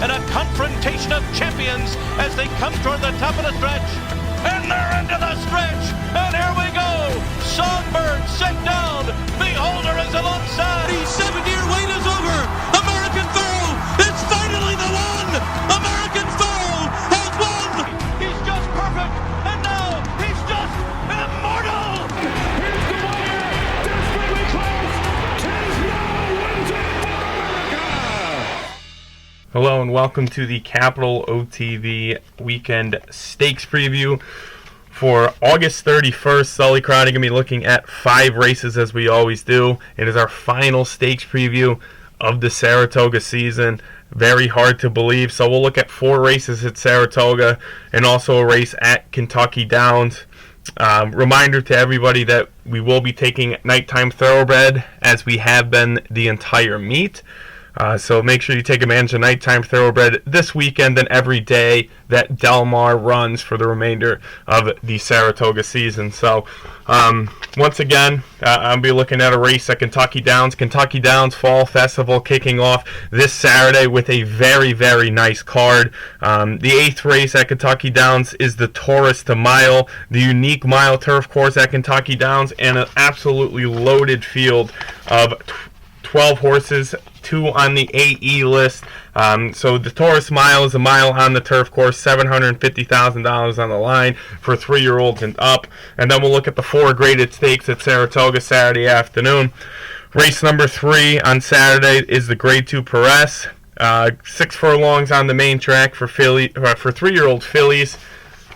and a confrontation of champions as they come toward the top of the stretch. And they're into the stretch, and here we go. Songbird set down. Beholder is alongside. The 7-year wait is over. American Pharoah is finally the one. American Pharoah has won. He's just perfect, and now he's just immortal. Here's the winner, desperately close. 10-0 wins it for America. Hello and welcome to the Capital OTV Weekend Stakes Preview for August 31st. Sully Crotty going to be looking at 5 races as we always do. It is our final stakes preview of the Saratoga season. Very hard to believe. So we'll look at 4 races at Saratoga and also a race at Kentucky Downs. Reminder to everybody that we will be taking nighttime thoroughbred as we have been the entire meet. So make sure you take advantage of nighttime thoroughbred this weekend and every day that Del Mar runs for the remainder of the Saratoga season. So once again, I'll be looking at a race at Kentucky Downs. Kentucky Downs Fall Festival kicking off this Saturday with a very, very nice card. The 8th race at Kentucky Downs is the Tourist to Mile, the unique mile turf course at Kentucky Downs, and an absolutely loaded field of 12 horses, 2 on the AE list. So the Taurus Mile is a mile on the turf course, $750,000 on the line for 3-year-olds and up. And then we'll look at the 4 graded stakes at Saratoga Saturday afternoon. Race number 3 on Saturday is the Grade 2 Perez. 6 furlongs on the main track for 3-year-old fillies.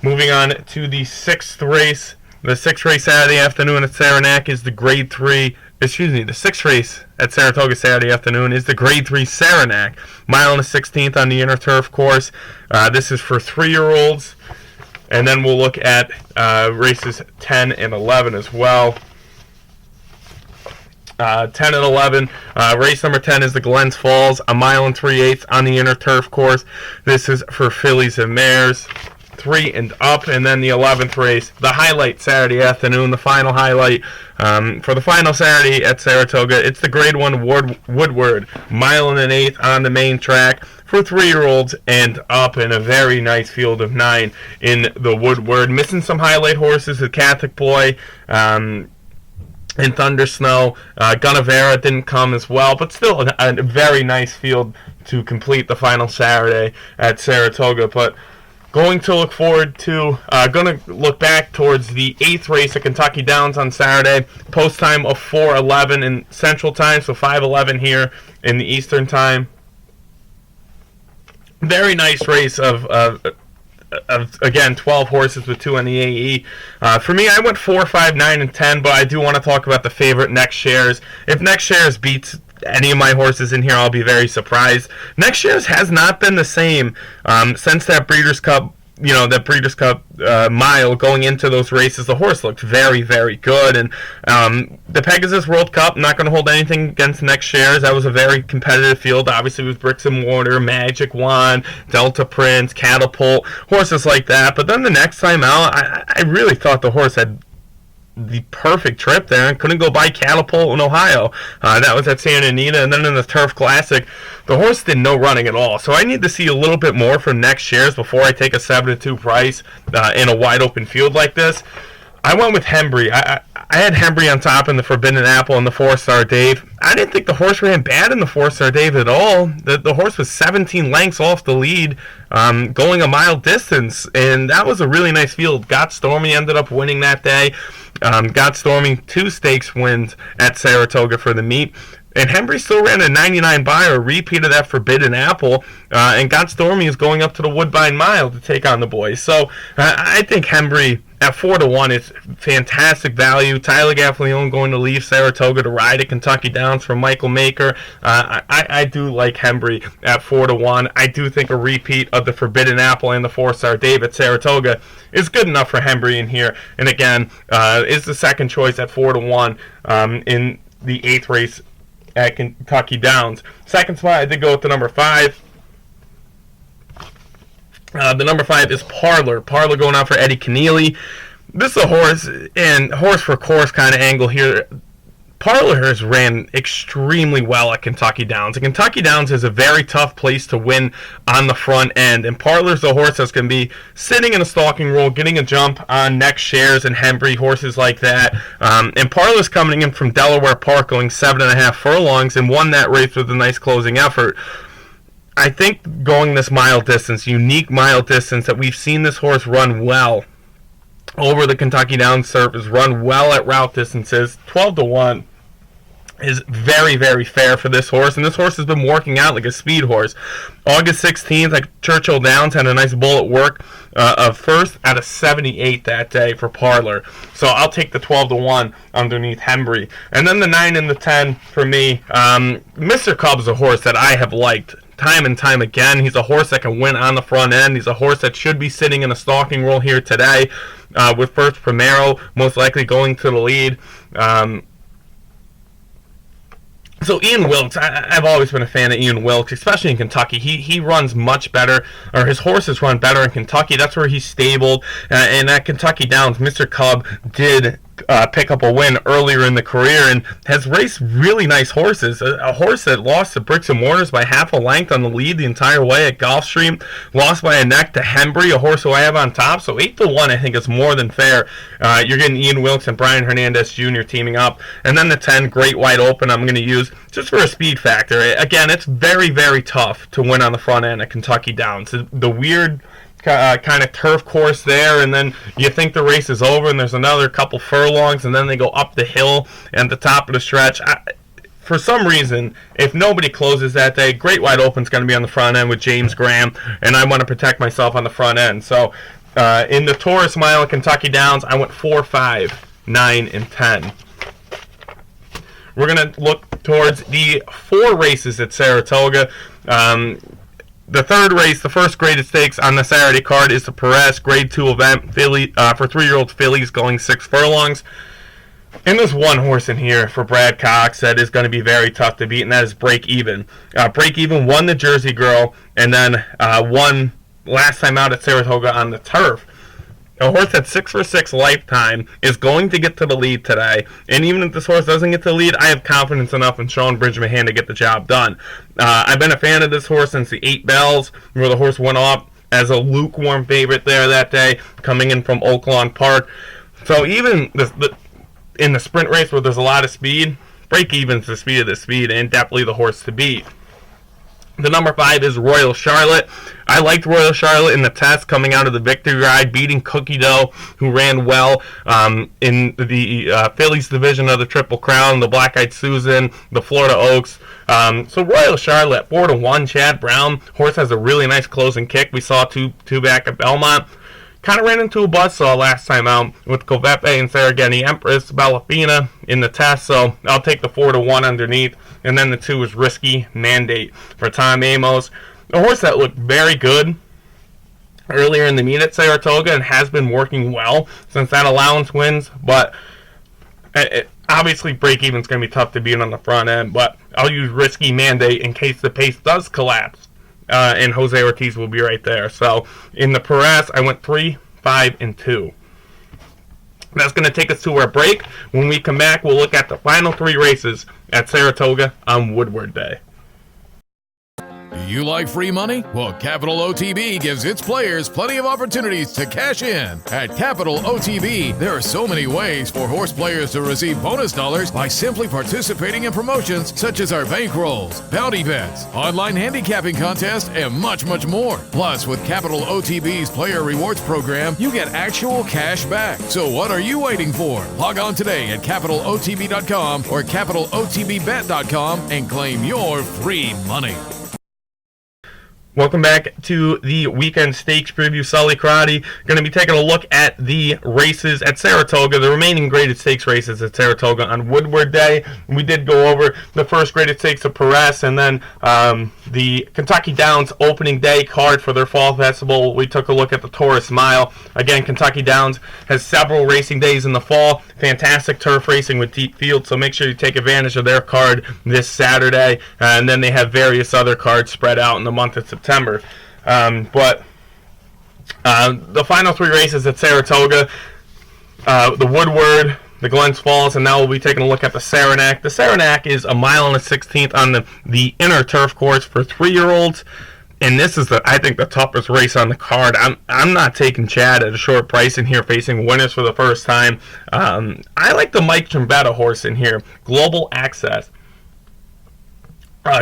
Moving on to the 6th race. The 6th race Saturday afternoon at Saranac is the the 6th race at Saratoga Saturday afternoon is the Grade 3 Saranac. Mile and a 16th on the inner turf course. This is for 3-year-olds. And then we'll look at races 10 and 11 as well. 10 and 11. Race number 10 is the Glens Falls, a mile and 3/8 on the inner turf course. This is for fillies and mares, 3 and up. And then the 11th race, the highlight Saturday afternoon, the final highlight for the final Saturday at Saratoga. It's the Grade 1 Woodward, mile and 1/8 on the main track for 3-year-olds and up, in a very nice field of 9 in the Woodward. Missing some highlight horses, the Catholic Boy, and Thunder Snow. Gunnevera didn't come as well, but still a very nice field to complete the final Saturday at Saratoga. But going to look forward to, going to look back towards the 8th race at Kentucky Downs on Saturday. Post time of 4:11 in Central Time, so 5:11 here in the Eastern Time. Very nice race of again, 12 horses with 2 on the AE. For me, I went 4, 5, 9, and 10, but I do want to talk about the favorite Next Shares. If Next Shares beats any of my horses in here, I'll be very surprised. Next Shares has not been the same since that Breeders' Cup, mile going into those races. The horse looked very, very good. And the Pegasus World Cup, not going to hold anything against Next Shares. That was a very competitive field, obviously, with Bricks and Mortar, Magic Wand, Delta Prince, Catapult, horses like that. But then the next time out, I really thought the horse had the perfect trip there and couldn't go by Catapult in Ohio. That was at Santa Anita. And then in the Turf Classic, the horse did no running at all. So I need to see a little bit more from Next Shares before I take a 7-2 price in a wide open field like this. I went with Hembry. I had Hembry on top in the Forbidden Apple and the 4-Star Dave. I didn't think the horse ran bad in the 4-Star Dave at all. The horse was 17 lengths off the lead, going a mile distance, and that was a really nice field. Got Stormy ended up winning that day. Got Stormy 2 stakes wins at Saratoga for the meet. And Hembry still ran a 99 buyer, repeat of that Forbidden Apple, and Got Stormy is going up to the Woodbine Mile to take on the boys. So I think Hembry at 4-1 is fantastic value. Tyler Gaffalione going to leave Saratoga to ride at Kentucky Downs for Michael Maker. I do like Hembry at 4-1. I do think a repeat of the Forbidden Apple and the 4-Star Dave at Saratoga is good enough for Hembry in here. And again, is the second choice at 4-1 in the 8th race at Kentucky Downs. Second spot, I did go with the number 5. The number 5 is Parlor. Parlor going out for Eddie Keneally. This is a horse, and horse for course kind of angle here. Parlor has ran extremely well at Kentucky Downs. And Kentucky Downs is a very tough place to win on the front end. And Parlor's a horse that's going to be sitting in a stalking role, getting a jump on next shares and Hembry, horses like that. And Parlor's coming in from Delaware Park, going 7.5 furlongs, and won that race with a nice closing effort. I think going this mile distance, unique mile distance, that we've seen this horse run well over the Kentucky Downs surface, run well at route distances. 12-1 is very, very fair for this horse, and this horse has been working out like a speed horse. August 16th at Churchill Downs had a nice bullet work of first out of 78 that day for Parlor. So I'll take the 12-1 underneath Hembry. And then the 9 and the 10 for me. Mr. Cub is a horse that I have liked time and time again. He's a horse that can win on the front end. He's a horse that should be sitting in a stalking role here today, with first Primero most likely going to the lead. So Ian Wilkes, I've always been a fan of Ian Wilkes, especially in Kentucky. He runs much better, or his horses run better in Kentucky. That's where he's stabled. And at Kentucky Downs, Mr. Cub did pick up a win earlier in the career and has raced really nice horses. A horse that lost to Bricks and Mortars by half a length on the lead the entire way at Gulfstream, lost by a neck to Hembry, a horse who I have on top. So 8-1 I think is more than fair. You're getting Ian Wilkes and Brian Hernandez Jr. teaming up. And then the 10, Great Wide Open, I'm going to use just for a speed factor. Again, it's very, very tough to win on the front end at Kentucky Downs. The weird kind of turf course there, and then you think the race is over, and there's another couple furlongs, and then they go up the hill and at the top of the stretch. For some reason, if nobody closes that day, Great Wide Open's going to be on the front end with James Graham, and I want to protect myself on the front end. So in the Taurus Mile at Kentucky Downs, I went 4, 5, 9, and 10. We're going to look towards the 4 races at Saratoga. The third race, the first graded stakes on the Saturday card, is the Perez Grade 2 event for 3-year-old fillies going 6 furlongs. And there's one horse in here for Brad Cox that is going to be very tough to beat, and that is Break Even. Break Even won the Jersey Girl, and then won last time out at Saratoga on the turf. A horse at 6 for 6 lifetime is going to get to the lead today. And even if this horse doesn't get to the lead, I have confidence enough in Sean Bridgman to get the job done. I've been a fan of this horse since the 8 Bells, where the horse went off as a lukewarm favorite there that day, coming in from Oaklawn Park. So even in the sprint race where there's a lot of speed, Break Even's the speed of the speed, and definitely the horse to beat. The number 5 is Royal Charlotte. I liked Royal Charlotte in the test coming out of the victory ride, beating Cookie Dough, who ran well in the Phillies division of the Triple Crown, the Black Eyed Susan, the Florida Oaks. So Royal Charlotte, 4-1, Chad Brown. Horse has a really nice closing kick. We saw two back at Belmont. Kind of ran into a buzzsaw last time out with Covepe and Sarageni Empress, Bellafina in the test, so I'll take the 4-1 underneath. And then the 2 is Risky Mandate for Tom Amos. A horse that looked very good earlier in the meet at Saratoga and has been working well since that allowance wins, but obviously Break Even's going to be tough to beat on the front end, but I'll use Risky Mandate in case the pace does collapse. And Jose Ortiz will be right there. So in the Perez, I went 3, 5, and 2. That's going to take us to our break. When we come back, we'll look at the final 3 races at Saratoga on Woodward Day. You like free money? Well, Capital OTB gives its players plenty of opportunities to cash in. At Capital OTB, there are so many ways for horse players to receive bonus dollars by simply participating in promotions such as our bankrolls, bounty bets, online handicapping contests, and much, much more. Plus, with Capital OTB's Player Rewards program, you get actual cash back. So what are you waiting for? Log on today at CapitalOTB.com or CapitalOTBBet.com and claim your free money. Welcome back to the weekend stakes preview. Sully Crotty going to be taking a look at the races at Saratoga, the remaining graded stakes races at Saratoga on Woodward Day. We did go over the first graded stakes of Perez, and then the Kentucky Downs opening day card for their fall festival. We took a look at the Taurus Mile. Again, Kentucky Downs has several racing days in the fall. Fantastic turf racing with deep field, so make sure you take advantage of their card this Saturday. And then they have various other cards spread out in the month of September. But the final 3 races at Saratoga, the Woodward, the Glens Falls, and now we'll be taking a look at the Saranac. The Saranac is 1 mile and a 16th on the inner turf course for 3-year-olds. And this is, I think, the toughest race on the card. I'm not taking Chad at a short price in here, facing winners for the first time. I like the Mike Trombetta horse in here, Global Access.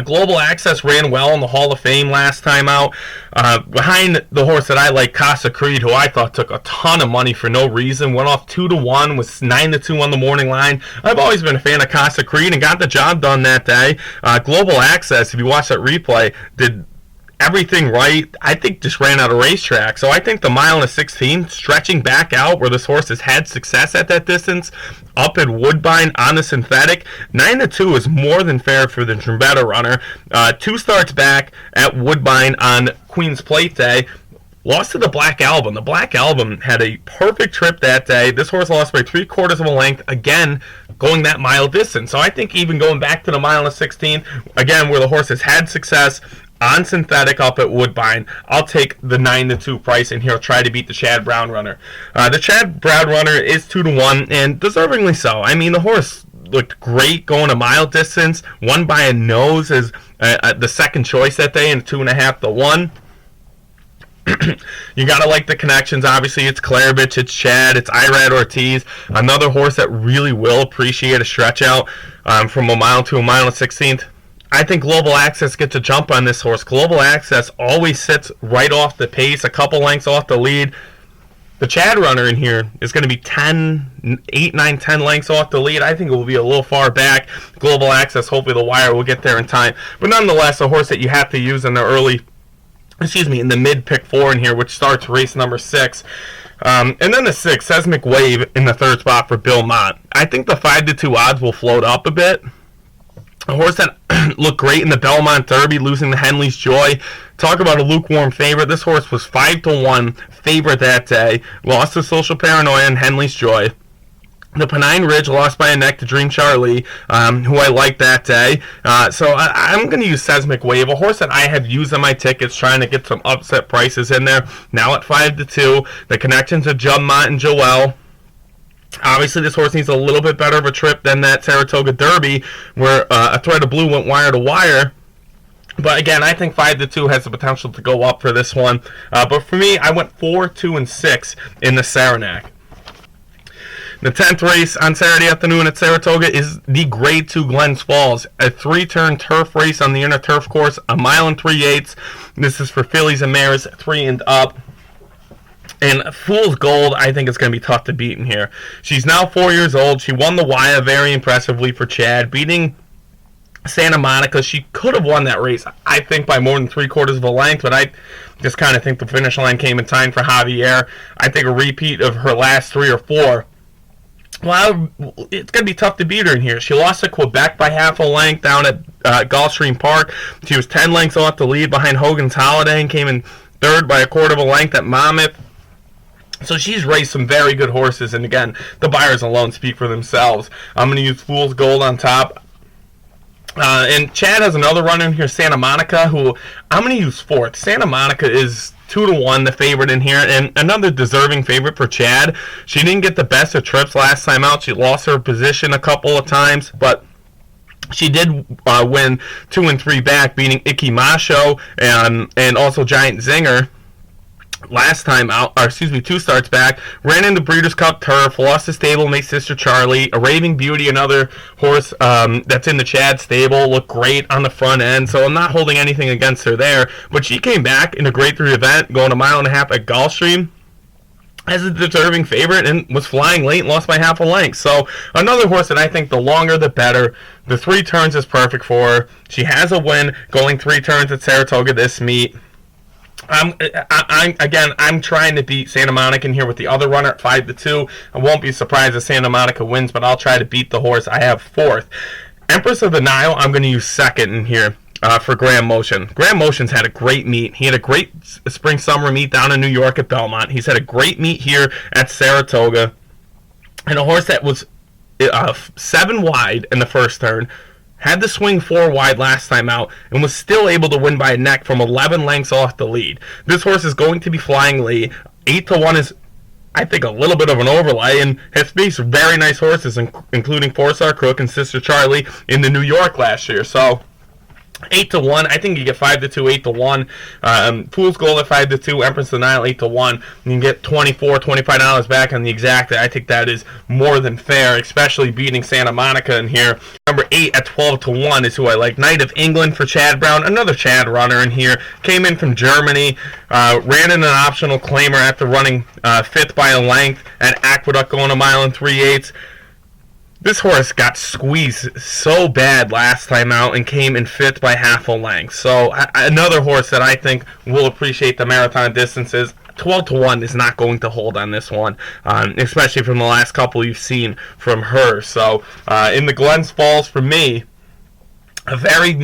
Global Access ran well in the Hall of Fame last time out. Behind the horse that I like, Casa Creed, who I thought took a ton of money for no reason, went off 2-1, was 9-2 on the morning line. I've always been a fan of Casa Creed and got the job done that day. Global Access, if you watch that replay, did everything right. I think just ran out of racetrack. So I think the 1 mile and a 16, stretching back out where this horse has had success at that distance, up at Woodbine on the synthetic, 9-2 is more than fair for the Trombetta runner. 2 starts back at Woodbine on Queen's Plate Day. Lost to the Black Album. The Black Album had a perfect trip that day. This horse lost by 3/4 of a length, again, going that mile distance. So I think even going back to the 1 mile and a 16, again, where the horse has had success on synthetic up at Woodbine, I'll take the 9-2 price, and he'll try to beat the Chad Brown runner. The Chad Brown runner is 2-1, and deservingly so. I mean, the horse looked great going a mile distance, won by a nose as the second choice that day, and 2.5-1. You gotta like the connections. Obviously, it's Clarebitch, it's Chad, it's Irad Ortiz, another horse that really will appreciate a stretch out from 1 mile to 1 mile and 16th. I think Global Access gets a jump on this horse. Global Access always sits right off the pace, a couple lengths off the lead. The Chad runner in here is going to be 8, 9, 10 lengths off the lead. I think it will be a little far back. Global Access, hopefully the wire will get there in time. But nonetheless, a horse that you have to use in in the mid pick 4 in here, which starts race number 6. And then the 6, Seismic Wave in the 3rd spot for Bill Mott. I think the 5-2 odds will float up a bit. A horse that looked great in the Belmont Derby, losing to Henley's Joy. Talk about a lukewarm favorite. This horse was 5-1 favorite that day. Lost to Social Paranoia and Henley's Joy. The Pennine Ridge lost by a neck to Dream Charlie, who I liked that day. So I'm going to use Seismic Wave, a horse that I have used on my tickets, trying to get some upset prices in there. Now at 5-2. The connections of Judd Mott and Joel. Obviously, this horse needs a little bit better of a trip than that Saratoga Derby, where a thread of blue went wire to wire. But again, I think 5-2 has the potential to go up for this one. But for me, I went 4, 2, and 6 in the Saranac. The 10th race on Saturday afternoon at Saratoga is the Grade 2 Glens Falls, a 3-turn turf race on the inner turf course, 1 mile and 3/8. This is for fillies and mares 3 and up. And Fool's Gold, I think it's going to be tough to beat in here. She's now 4 years old. She won the Wire very impressively for Chad, beating Santa Monica. She could have won that race, I think, by more than 3/4 of a length, but I just kind of think the finish line came in time for Javier. I think a repeat of her last 3 or 4. Well, it's going to be tough to beat her in here. She lost to Quebec by half a length down at Gulfstream Park. She was 10 lengths off the lead behind Hogan's Holiday and came in 3rd by 1/4 of a length at Monmouth. So she's raced some very good horses, and again, the buyers alone speak for themselves. I'm going to use Fool's Gold on top. And Chad has another runner in here, Santa Monica, who I'm going to use 4th. Santa Monica is 2-1, the favorite in here, and another deserving favorite for Chad. She didn't get the best of trips last time out. She lost her position a couple of times, but she did win 2 and 3 back, beating Icky Macho and also Giant Zinger. Last time out, 2 starts back, ran into Breeders' Cup Turf, lost to stablemate Sister Charlie. A Raving Beauty, another horse that's in the Chad stable, looked great on the front end, so I'm not holding anything against her there. But she came back in a Grade 3 event, going 1.5 miles at Gulfstream as a deserving favorite, and was flying late and lost by half a length. So another horse that I think the longer the better. The 3 turns is perfect for her. She has a win going 3 turns at Saratoga this meet. I'm trying to beat Santa Monica in here with the other runner at 5-2. I won't be surprised if Santa Monica wins, but I'll try to beat the horse. I have 4th. Empress of the Nile, I'm going to use 2nd in here for Graham Motion. Graham Motion's had a great meet. He had a great spring-summer meet down in New York at Belmont. He's had a great meet here at Saratoga. And a horse that was 7 wide in the first turn, had to swing 4 wide last time out, and was still able to win by a neck from 11 lengths off the lead. This horse is going to be flying late. 8-1 is I think, a little bit of an overlay, and has beat some very nice horses, including 4-Star Crook and Sister Charlie in the New York last year. So 8-1. I think you get 5-2, 8-1. Fool's Gold at 5-2. Empress of the Nile 8-1. You can get $25 back on the exact. I think that is more than fair, especially beating Santa Monica in here. Number 8 at 12-1 is who I like. Knight of England for Chad Brown, another Chad runner in here. Came in from Germany, ran in an optional claimer after running 5th by a length at Aqueduct, going a mile and 3/8. This horse got squeezed so bad last time out and came in 5th by half a length. So another horse that I think will appreciate the marathon distances. 12-1 is not going to hold on this one, especially from the last couple you've seen from her. So in the Glens Falls, for me, a very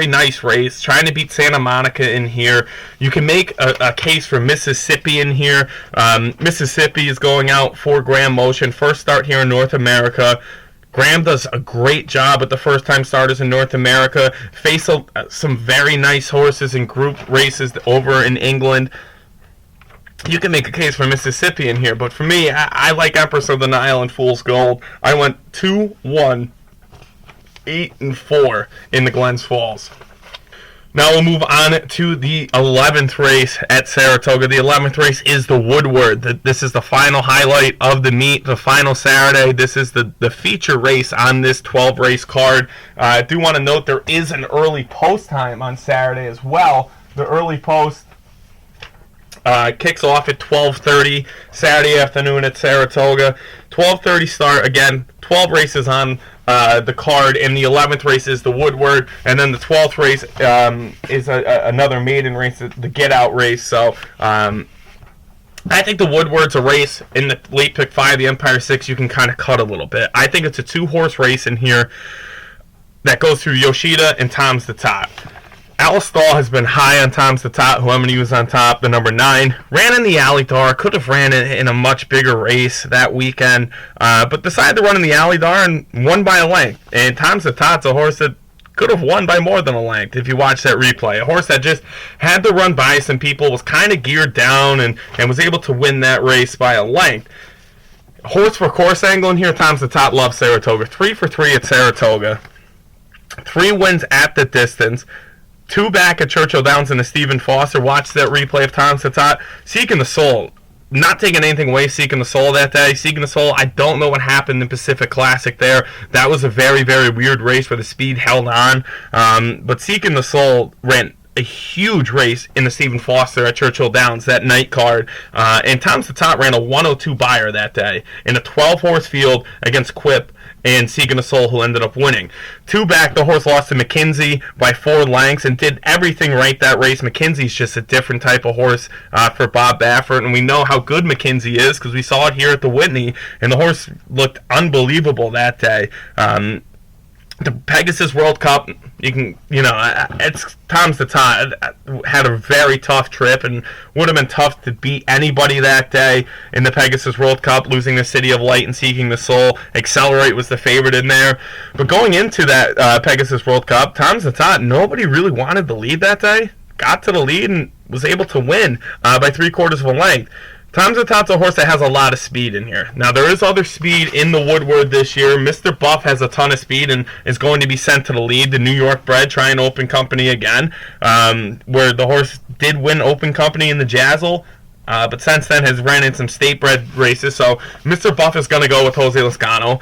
nice race, trying to beat Santa Monica in here. You can make a case for Mississippi in here. Mississippi is going out for Graham Motion. First start here in North America. Graham does a great job with the first-time starters in North America. Face some very nice horses in group races over in England. You can make a case for Mississippi in here, but for me, I like Empress of the Nile and Fool's Gold. I went 2-1. 8-4 in the Glens Falls. Now we'll move on to the 11th race at Saratoga. The 11th race is the Woodward. This is the final highlight of the meet, the final Saturday. This is the feature race on this 12-race card. I do want to note there is an early post time on Saturday as well. The early post kicks off at 12:30 Saturday afternoon at Saratoga. 12:30 start. Again, 12 races on the card, and the 11th race is the Woodward, and then the 12th race is another maiden race, the Get Out race. So I think the Woodward's a race in the late pick 5, the Empire 6, you can kind of cut a little bit. I think it's a 2-horse race in here that goes through Yoshida and Tom's the Top. Alice Stahl has been high on Tom's the Top, who I'm going to use on top, the number 9. Ran in the Alley Dar, could have ran in a much bigger race that weekend, but decided to run in the Alley Dar and won by a length. And Tom's the Top's a horse that could have won by more than a length if you watch that replay. A horse that just had to run by some people, was kind of geared down, and was able to win that race by a length. Horse for course angle in here, Tom's the Top loves Saratoga. 3 for 3 at Saratoga. 3 wins at the distance. 2 back at Churchill Downs and the Stephen Foster. Watch that replay of Tom's the Top. Seeking the Soul. Not taking anything away, Seeking the Soul that day. Seeking the Soul, I don't know what happened in Pacific Classic there. That was a very, very weird race where the speed held on. But Seeking the Soul ran a huge race in the Stephen Foster at Churchill Downs, that night card. And Tom's the Top ran a 102 buyer that day in a 12-horse field against Quip and Seeking the Soul, who ended up winning. 2 back, the horse lost to McKinsey by 4 lengths and did everything right that race. McKinsey's just a different type of horse for Bob Baffert, and we know how good McKinsey is because we saw it here at the Whitney, and the horse looked unbelievable that day. The Pegasus World Cup, it's Tom's the Top. Had a very tough trip and would have been tough to beat anybody that day in the Pegasus World Cup, losing the City of Light and Seeking the Soul. Accelerate was the favorite in there. But going into that Pegasus World Cup, Tom's the Top, nobody really wanted the lead that day. Got to the lead and was able to win by 3/4 of a length. Tom's the Top's a horse that has a lot of speed in here. Now, there is other speed in the Woodward this year. Mr. Buff has a ton of speed and is going to be sent to the lead. The New York bred trying Open Company again, where the horse did win Open Company in the Jazzle, but since then has ran in some state bred races. So Mr. Buff is going to go with Jose Lascano.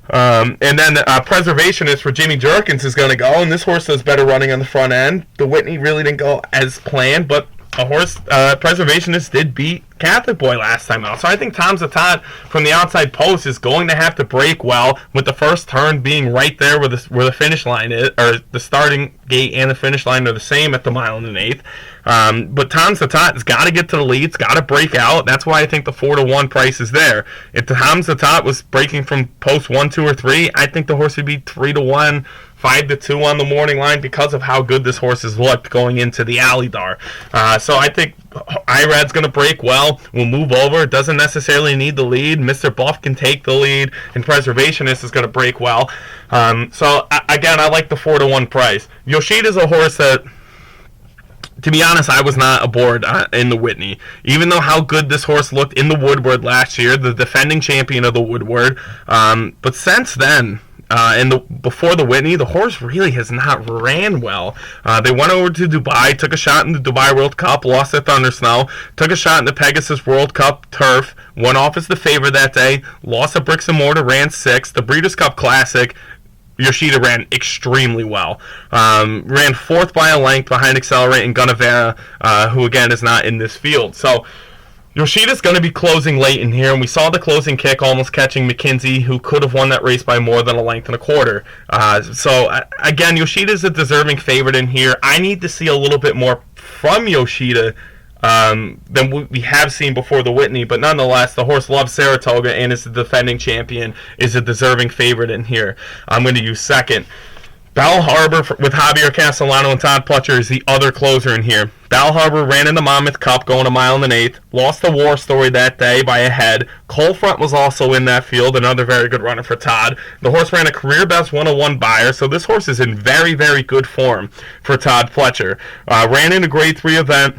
And then Preservationist for Jimmy Jerkins is going to go, and this horse does better running on the front end. The Whitney really didn't go as planned, but a horse, Preservationist, did beat Catholic Boy last time out. So I think Tom's the Top from the outside post is going to have to break well, with the first turn being right there where the finish line is, or the starting gate and the finish line are the same at the 1 1/8. But Tom's the Top has got to get to the lead. It's got to break out. That's why I think the 4-1 price is there. If Tom's the Top was breaking from post 1, 2, or 3, I think the horse would be 3-1. 5-2 on the morning line because of how good this horse has looked going into the Alley Dar. So I think Irad's going to break well. Will move over. Doesn't necessarily need the lead. Mr. Buff can take the lead, and Preservationist is going to break well. Again, I like the 4-1 price. Yoshida's a horse that To be honest, I was not aboard in the Whitney. Even though how good this horse looked in the Woodward last year, the defending champion of the Woodward. But since then, before the Whitney, the horse really has not ran well. They went over to Dubai, took a shot in the Dubai World Cup, lost at Thunder Snow, took a shot in the Pegasus World Cup Turf, went off as the favorite that day, lost at Bricks and Mortar, ran 6th. The Breeders' Cup Classic, Yoshida ran extremely well. Ran 4th by a length behind Accelerate and Gunnevera, who again is not in this field. So Yoshida's going to be closing late in here, and we saw the closing kick almost catching McKinsey, who could have won that race by more than a length and a quarter. Again, Yoshida's a deserving favorite in here. I need to see a little bit more from Yoshida than we have seen before the Whitney, but nonetheless, the horse loves Saratoga and is the defending champion, is a deserving favorite in here. I'm going to use second. Bal Harbor with Javier Castellano and Todd Pletcher is the other closer in here. Bal Harbor ran in the Monmouth Cup going a mile and an eighth, lost the War Story that day by a head. Colefront was also in that field, another very good runner for Todd. The horse ran a career best 101 Beyer, so this horse is in very, very good form for Todd Pletcher. Ran in a grade 3 event.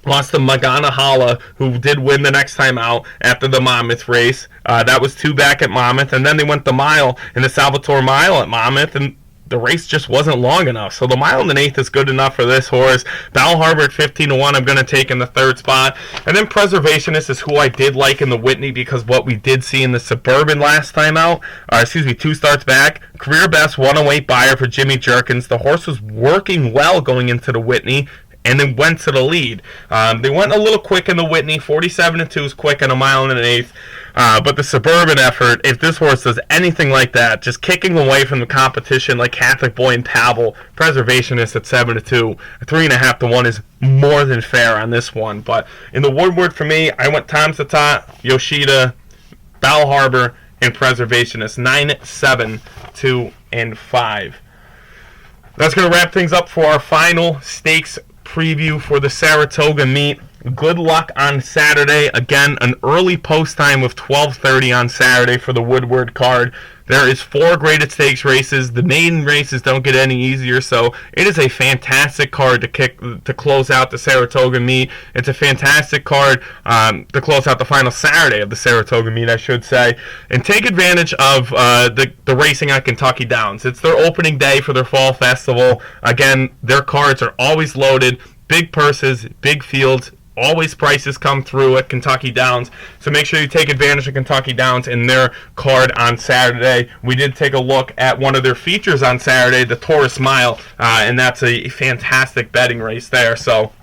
Lost to Magana Hala, who did win the next time out after the Monmouth race. That was 2 back at Monmouth, and then they went the mile in the Salvatore Mile at Monmouth, and the race just wasn't long enough. So the mile and an eighth is good enough for this horse. Bal Harbor at 15-1, I'm going to take in the 3rd spot. And then Preservationist is who I did like in the Whitney, because what we did see in the Suburban last time out, 2 starts back, career best 108 Beyer for Jimmy Jerkins. The horse was working well going into the Whitney, and then went to the lead. They went a little quick in the Whitney. 47-2 is quick in a mile and an eighth. But the Suburban effort, if this horse does anything like that, just kicking away from the competition like Catholic Boy and Pavel, Preservationist at 7-2, 3.5-1 is more than fair on this one. But in the Woodward for me, I went Tom Satat, Yoshida, Bal Harbor, and Preservationist. 9, 7, 2, and 5. That's going to wrap things up for our final stakes preview for the Saratoga meet. Good luck on Saturday. Again, an early post time of 12:30 on Saturday for the Woodward card. There is 4 graded stakes races. The maiden races don't get any easier, so it is a fantastic card to close out the Saratoga meet. It's a fantastic card to close out the final Saturday of the Saratoga meet, I should say. And take advantage of the racing at Kentucky Downs. It's their opening day for their fall festival. Again, their cards are always loaded. Big purses, big fields. Always prices come through at Kentucky Downs, so make sure you take advantage of Kentucky Downs in their card on Saturday. We did take a look at one of their features on Saturday, the Taurus Mile, and that's a fantastic betting race there. So,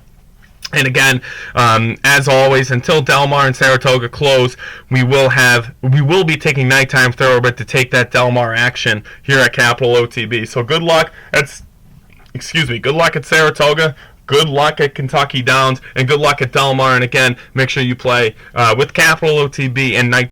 and again, as always, until Del Mar and Saratoga close, we will be taking nighttime thoroughbred to take that Del Mar action here at Capital OTB. So good luck good luck at Saratoga. Good luck at Kentucky Downs, and good luck at Del Mar. And again, make sure you play with Capital OTB and night.